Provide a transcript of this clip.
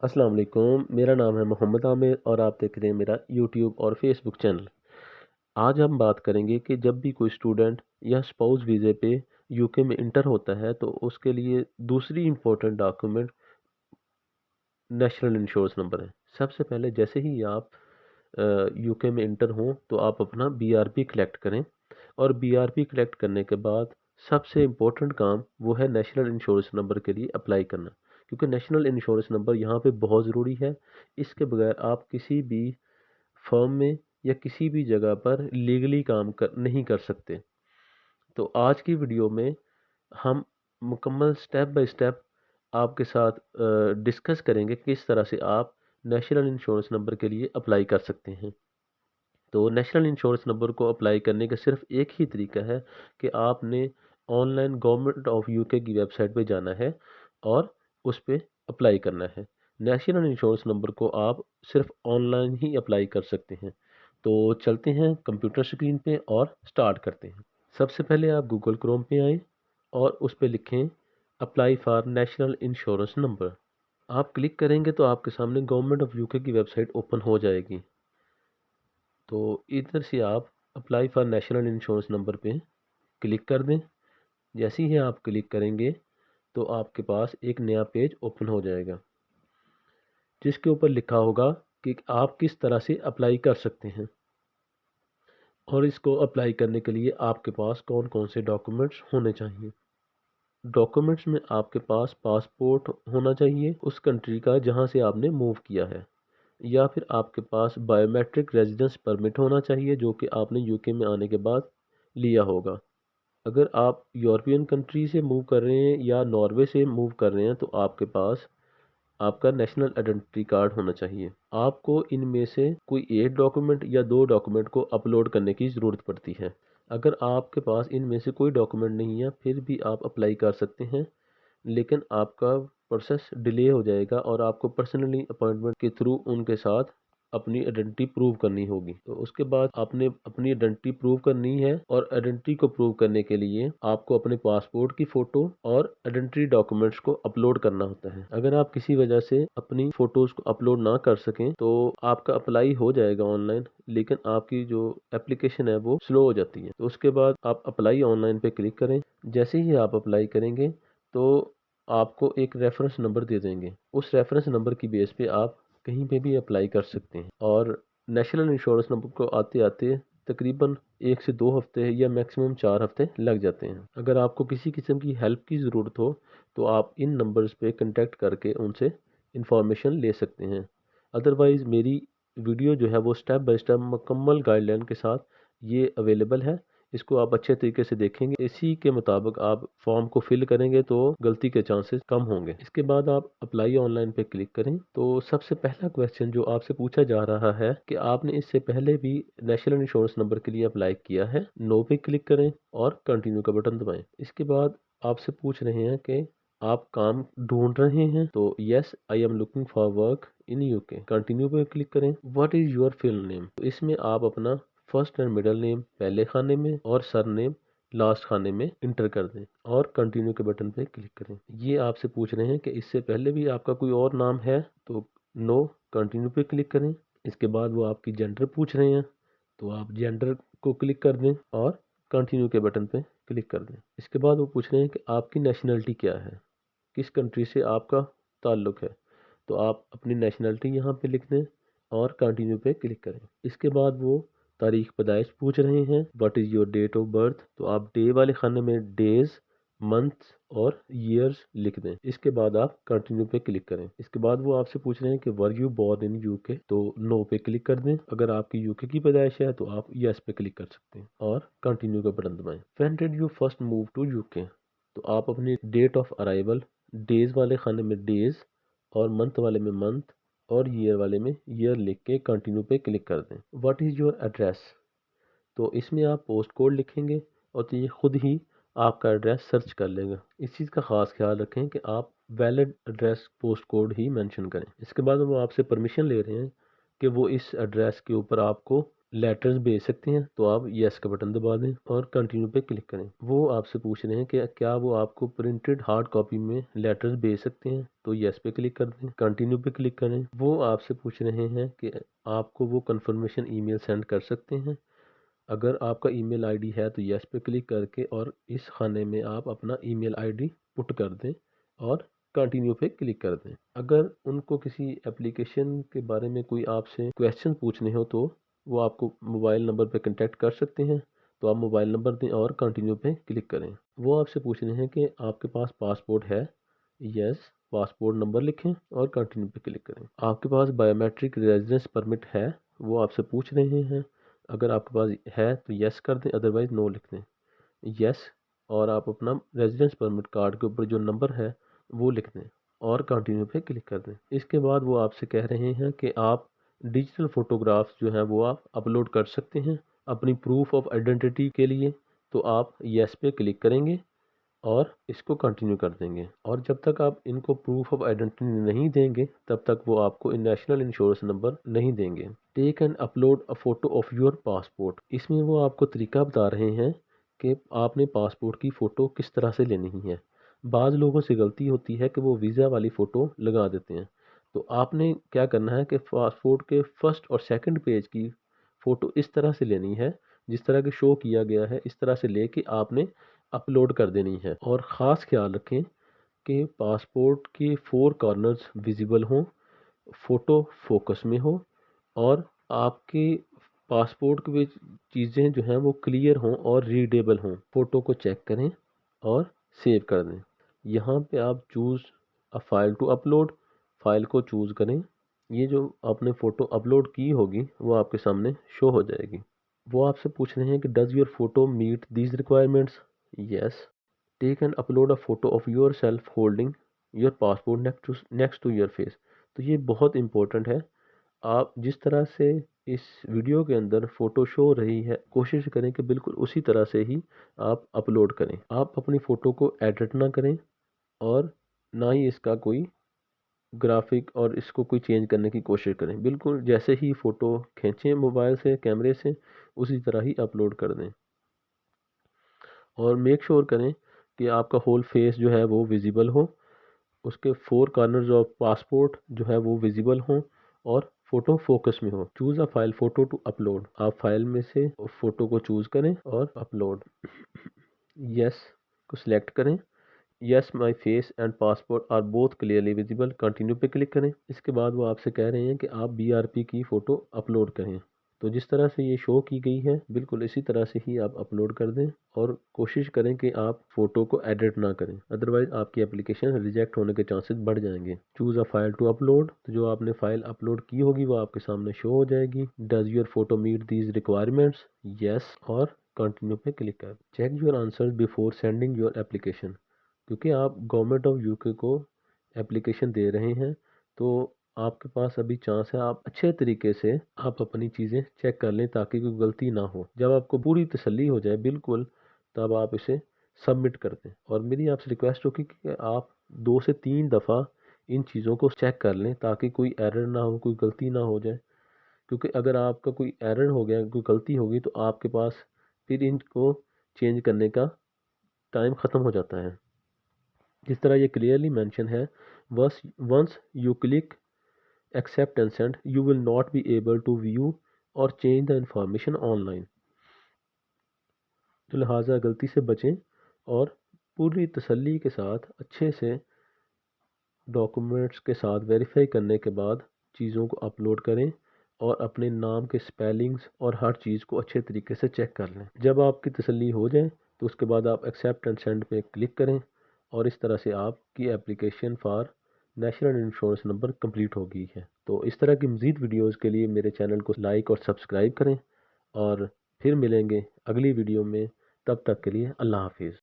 अस्सलाम वालेकुम। मेरा नाम है मोहम्मद आमिर और आप देख रहे हैं मेरा यूट्यूब और फेसबुक चैनल। आज हम बात करेंगे कि जब भी कोई स्टूडेंट या स्पाउस वीज़े पे यूके में इंटर होता है तो उसके लिए दूसरी important document national insurance number है। सबसे पहले जैसे ही आप यूके में इंटर हों तो आप अपना बीआरपी कलेक्ट करें और बीआरपी कलेक्ट करने के बाद सबसे इम्पोर्टेंट काम वो है नेशनल इंश्योरेंस नंबर के लिए अप्लाई करना, क्योंकि नेशनल इंश्योरेंस नंबर यहाँ पे बहुत ज़रूरी है। इसके बगैर आप किसी भी फर्म में या किसी भी जगह पर लीगली काम नहीं कर सकते। तो आज की वीडियो में हम मुकम्मल स्टेप बाय स्टेप आपके साथ डिस्कस करेंगे किस तरह से आप नेशनल इंश्योरेंस नंबर के लिए अप्लाई कर सकते हैं। तो नेशनल इंश्योरेंस नंबर को अप्लाई करने का सिर्फ एक ही तरीका है कि आपने ऑनलाइन गवर्नमेंट ऑफ यूके की वेबसाइट पे जाना है और उस पर अप्लाई करना है। नेशनल इंश्योरेंस नंबर को आप सिर्फ ऑनलाइन ही अप्लाई कर सकते हैं। तो चलते हैं कंप्यूटर स्क्रीन पे और स्टार्ट करते हैं। सबसे पहले आप गूगल क्रोम पे आएँ और उस पर लिखें apply for national insurance number. आप क्लिक करेंगे तो आपके सामने गवर्नमेंट ऑफ यूके की वेबसाइट ओपन हो जाएगी। तो इधर से आप apply for national insurance number पे क्लिक कर दें। जैसे ही आप क्लिक करेंगे तो आपके पास एक नया पेज ओपन हो जाएगा जिसके ऊपर लिखा होगा कि आप किस तरह से अप्लाई कर सकते हैं और इसको अप्लाई करने के लिए आपके पास कौन कौन से डॉक्यूमेंट्स होने चाहिए। डॉक्यूमेंट्स में आपके पास पासपोर्ट होना चाहिए उस कंट्री का जहां से आपने मूव किया है, या फिर आपके पास बायोमेट्रिक रेजिडेंस परमिट होना चाहिए जो कि आपने यूके में आने के बाद लिया होगा। अगर आप यूरोपियन कंट्री से मूव कर रहे हैं या नॉर्वे से मूव कर रहे हैं तो आपके पास आपका नेशनल आइडेंटिटी कार्ड होना चाहिए। आपको इनमें से कोई एक डॉक्यूमेंट या दो डॉक्यूमेंट को अपलोड करने की ज़रूरत पड़ती है। अगर आपके पास इनमें से कोई डॉक्यूमेंट नहीं है फिर भी आप अप्लाई कर सकते हैं, लेकिन आपका प्रोसेस डिले हो जाएगा और आपको पर्सनली अपॉइंटमेंट के थ्रू उनके साथ अपनी आइडेंटिटी प्रूव करनी होगी। तो उसके बाद आपने अपनी आइडेंटिटी प्रूव करनी है और आइडेंटिटी को प्रूव करने के लिए आपको अपने पासपोर्ट की फ़ोटो और आइडेंटिटी डॉक्यूमेंट्स को अपलोड करना होता है। अगर आप किसी वजह से अपनी फ़ोटोज़ को अपलोड ना कर सकें तो आपका अप्लाई हो जाएगा ऑनलाइन, लेकिन आपकी जो एप्लीकेशन है वो स्लो हो जाती है। तो उसके बाद आप अप्लाई ऑनलाइन पे क्लिक करें। जैसे ही आप अप्लाई करेंगे तो आपको एक रेफरेंस नंबर दे देंगे। उस रेफरेंस नंबर की बेस पे आप कहीं पे भी अप्लाई कर सकते हैं और नेशनल इंश्योरेंस नंबर को आते आते तकरीबन 1 से 2 हफ्ते या मैक्सिमम 4 हफ्ते लग जाते हैं। अगर आपको किसी किस्म की हेल्प की ज़रूरत हो तो आप इन नंबर्स पे कांटेक्ट करके उनसे इंफॉर्मेशन ले सकते हैं। अदरवाइज़ मेरी वीडियो जो है वो स्टेप बाय स्टेप मुकम्मल गाइडलाइन के साथ ये अवेलेबल है। इसको आप अच्छे तरीके से देखेंगे, इसी के मुताबिक आप फॉर्म को फिल करेंगे तो गलती के चांसेस कम होंगे। इसके बाद आप अप्लाई ऑनलाइन पे क्लिक करें। तो सबसे पहला क्वेश्चन जो आपसे पूछा जा रहा है कि आपने इससे पहले भी नेशनल इंश्योरेंस नंबर के लिए अप्लाई किया है, नो पे क्लिक करें और कंटिन्यू का बटन दबाएं। इसके बाद आपसे पूछ रहे हैं कि आप काम ढूंढ रहे हैं, तो yes I am looking for work in UK, continue पे क्लिक करें। What is your full name, तो इसमें आप अपना फर्स्ट एंड मिडिल नेम पहले खाने में और सर नेम लास्ट खाने में इंटर कर दें और कंटिन्यू के बटन पे क्लिक करें। ये आपसे पूछ रहे हैं कि इससे पहले भी आपका कोई और नाम है, तो नो, कंटिन्यू पे क्लिक करें। इसके बाद वो आपकी जेंडर पूछ रहे हैं, तो आप जेंडर को क्लिक कर दें और कंटिन्यू के बटन पे क्लिक कर दें। इसके बाद वो पूछ रहे हैं कि आपकी नेशनलिटी क्या है, किस कंट्री से आपका ताल्लुक़ है, तो आप अपनी नेशनलिटी यहाँ पे लिख दें और कंटिन्यू पे क्लिक करें। इसके बाद वो तारीख पैदाइश पूछ रहे हैं, what is your date of birth, तो आप डे वाले खाने में डेज़, मंथ्स और ईयर्स लिख दें। इसके बाद आप कंटिन्यू पे क्लिक करें। इसके बाद वो आपसे पूछ रहे हैं कि were you born in UK, तो नो पे क्लिक कर दें। अगर आपकी यूके की पैदाइश है तो आप यस पे क्लिक कर सकते हैं और कंटिन्यू का बटन दबाएं। When did you first move to UK, तो आप अपनी डेट ऑफ अराइवल डेज़ वाले खाने में डेज़ और मंथ वाले में मंथ और ईयर वाले में ईयर लिख के कंटिन्यू पे क्लिक कर दें। व्हाट इज़ योर एड्रेस, तो इसमें आप पोस्ट कोड लिखेंगे और तो ये खुद ही आपका एड्रेस सर्च कर लेगा। इस चीज़ का ख़ास ख्याल रखें कि आप वैलिड एड्रेस पोस्ट कोड ही मेंशन करें। इसके बाद वो आपसे परमिशन ले रहे हैं कि वो इस एड्रेस के ऊपर आपको लेटर्स भेज सकते हैं तो आप येस का बटन दबा दें और कंटिन्यू पे क्लिक करें। वो आपसे पूछ रहे हैं कि क्या वो आपको प्रिंटेड हार्ड कॉपी में लेटर्स भेज सकते हैं, तो येस पे क्लिक कर दें, कंटिन्यू पे क्लिक करें। वो आपसे पूछ रहे हैं कि आपको वो कंफर्मेशन ईमेल सेंड कर सकते हैं। अगर आपका ईमेल आईडी है तो येस पे क्लिक करके और इस खाने में आप अपना ईमेल आईडी पुट कर दें और कंटिन्यू पे क्लिक कर दें। अगर उनको किसी एप्लीकेशन के बारे में कोई आपसे क्वेश्चन पूछने हो तो वो आपको मोबाइल नंबर पे कांटेक्ट कर सकते हैं, तो आप मोबाइल नंबर दें और कंटिन्यू पे क्लिक करें। वो आपसे पूछ रहे हैं कि आपके पास पासपोर्ट है, यस पासपोर्ट नंबर लिखें और कंटिन्यू पे क्लिक करें। आपके पास बायोमेट्रिक रेजिडेंस परमिट है, वो आपसे पूछ रहे हैं। अगर आपके पास है तो यस कर दें, अदरवाइज नो लिख दें। यस और आप अपना रेजिडेंस परमिट कार्ड के ऊपर जो नंबर है वो लिख दें और कंटिन्यू पे क्लिक कर दें। इसके बाद वो आपसे कह रहे हैं कि आप डिजिटल फोटोग्राफ्स जो हैं वो आप अपलोड कर सकते हैं अपनी प्रूफ ऑफ आइडेंटिटी के लिए, तो आप यस पे क्लिक करेंगे और इसको कंटिन्यू कर देंगे। और जब तक आप इनको प्रूफ ऑफ आइडेंटिटी नहीं देंगे तब तक वो आपको नेशनल इंश्योरेंस नंबर नहीं देंगे। Take and upload a photo of your passport, इसमें वो आपको तरीका बता रहे हैं कि आपने पासपोर्ट की फ़ोटो किस तरह से लेनी है। बाज़ लोगों से गलती होती है कि वो वीज़ा वाली फ़ोटो लगा देते हैं, तो आपने क्या करना है कि पासपोर्ट के फर्स्ट और सेकंड पेज की फ़ोटो इस तरह से लेनी है, जिस तरह के शो किया गया है इस तरह से लेके आपने अपलोड कर देनी है। और ख़ास ख्याल रखें कि पासपोर्ट के 4 कॉर्नर्स विजिबल हों, फ़ोटो फोकस में हो और आपके पासपोर्ट की चीज़ें जो हैं वो क्लियर हों और रीडेबल हों। फ़ोटो को चेक करें और सेव कर दें। यहाँ पे आप choose a file to upload, file को चूज़ करें। ये जो आपने फ़ोटो अपलोड की होगी वो आपके सामने शो हो जाएगी। वो आपसे पूछ रहे हैं कि does your photo meet these requirements? Yes. Take and upload a photo of yourself holding your passport next to your face. तो ये बहुत इंपॉर्टेंट है। आप जिस तरह से इस वीडियो के अंदर फ़ोटो शो रही है कोशिश करें कि बिल्कुल उसी तरह से ही आप अपलोड करें। आप अपनी फ़ोटो को एडिट ना करें और ना ही इसका कोई ग्राफिक और इसको कोई चेंज करने की कोशिश करें। बिल्कुल जैसे ही फ़ोटो खींचें मोबाइल से कैमरे से उसी तरह ही अपलोड कर दें और मेक श्योर करें कि आपका होल फेस जो है वो विजिबल हो, उसके 4 कॉर्नर्स ऑफ पासपोर्ट जो है वो विजिबल हों और फोटो फोकस में हो। Choose a file photo to upload, आप फाइल में से फ़ोटो को चूज़ करें और अपलोड यस को सिलेक्ट करें। Yes my face and passport are both clearly visible, continue पे क्लिक करें। इसके बाद वो आपसे कह रहे हैं कि आप बीआरपी की फ़ोटो अपलोड करें, तो जिस तरह से ये शो की गई है बिल्कुल इसी तरह से ही आप अपलोड कर दें और कोशिश करें कि आप फ़ोटो को एडिट ना करें, अदरवाइज़ आपकी एप्लीकेशन रिजेक्ट होने के चांसेस बढ़ जाएंगे। Choose a file to upload, तो जो आपने फ़ाइल अपलोड की होगी वो आपके सामने शो हो जाएगी। Does your photo meet these requirements? Yes और कंटिन्यू पे क्लिक कर। Check your answers before sending your application, क्योंकि आप गवर्नमेंट ऑफ यूके को एप्लीकेशन दे रहे हैं तो आपके पास अभी चांस है आप अच्छे तरीके से आप अपनी चीज़ें चेक कर लें ताकि कोई गलती ना हो। जब आपको पूरी तसल्ली हो जाए बिल्कुल तब आप इसे सबमिट कर दें। और मेरी आपसे रिक्वेस्ट होगी कि आप 2 से 3 दफ़ा इन चीज़ों को चेक कर लें ताकि कोई एरर ना हो, कोई गलती ना हो जाए, क्योंकि अगर आपका कोई एरर हो गया, कोई गलती होगी तो आपके पास फिर इनको चेंज करने का टाइम ख़त्म हो जाता है। जिस तरह ये क्लियरली मेंशन है, once you click accept and send you will not be able to view or change the information online. तो लिहाजा गलती से बचें और पूरी तसल्ली के साथ अच्छे से डॉक्यूमेंट्स के साथ वेरीफाई करने के बाद चीज़ों को अपलोड करें और अपने नाम के स्पेलिंग्स और हर चीज़ को अच्छे तरीके से चेक कर लें। जब आपकी तसल्ली हो जाए तो उसके बाद आप एक्सेप्ट एंड सेंड पे क्लिक करें और इस तरह से आपकी application for national insurance number complete हो गई है। तो इस तरह की मज़ीद वीडियोज़ के लिए मेरे चैनल को लाइक और सब्सक्राइब करें और फिर मिलेंगे अगली वीडियो में। तब तक के लिए अल्लाह हाफिज़।